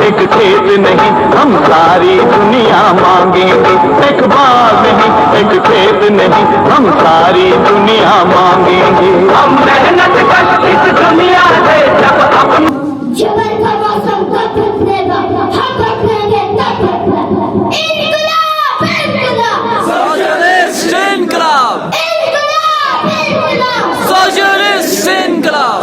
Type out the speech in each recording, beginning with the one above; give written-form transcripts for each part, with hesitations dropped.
एक खेत नहीं हम सारी दुनिया मांगेंगे, एक बाग नहीं एक खेत नहीं हम सारी दुनिया मांगेंगे। हम मेहनत कश इस दुनिया से जब अपना जीवन का मौसम कब बदलेगा, हम बदलेंगे तब बदलेगा। इनकलाब इनकलाब सोशलिस्ट इनकलाब इनकलाब इनकलाब सोशलिस्ट इनकलाब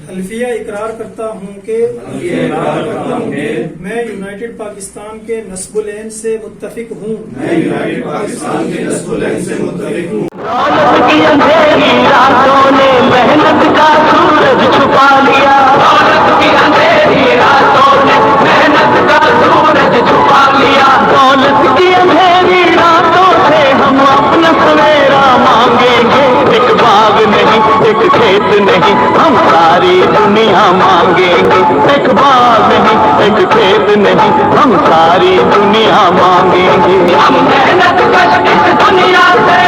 हल्फिया इकरार करता हूँ कि मैं यूनाइटेड पाकिस्तान के नस्बुल-ऐन से मुत्तफिक हूँ। दौलत की अंधेरी रातों ने मेहनत का सूरज छुपा लिया, दौलत की अंधेरी रातों ने मेहनत का सूरज छुपा लिया। दौलत की अंधेरी रातों से हम अपना सवेरा मांगेंगे, एक बाग नहीं एक खेत नहीं हम सारी दुनिया मांगेंगे, एक बाग नहीं एक खेत नहीं हम सारी दुनिया मांगेंगे। हम मेहनत कश इस दुनिया से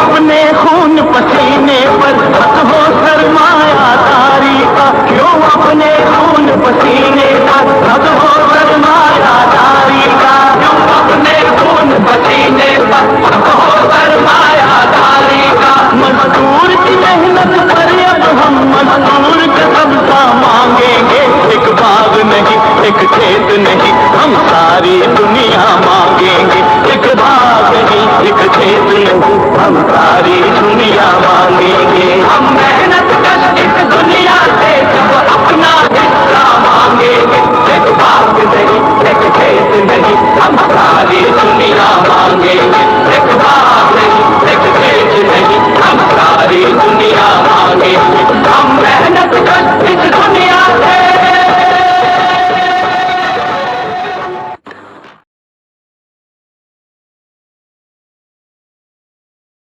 अपने खून पसीने पर हक हो सरमायादारी का, क्यों अपने खून पसीने पर हक हो सरमायादारी का, क्यों अपने खून पसीने पर हक हो सरमायादारी का। मजदूर की मेहनत पर अब हम मजदूर का सबका मांगेंगे, एक बाग नहीं एक खेत नहीं हम सारी दुनिया मांगेंगे, एक बाग नहीं एक खेत नहीं हम सारी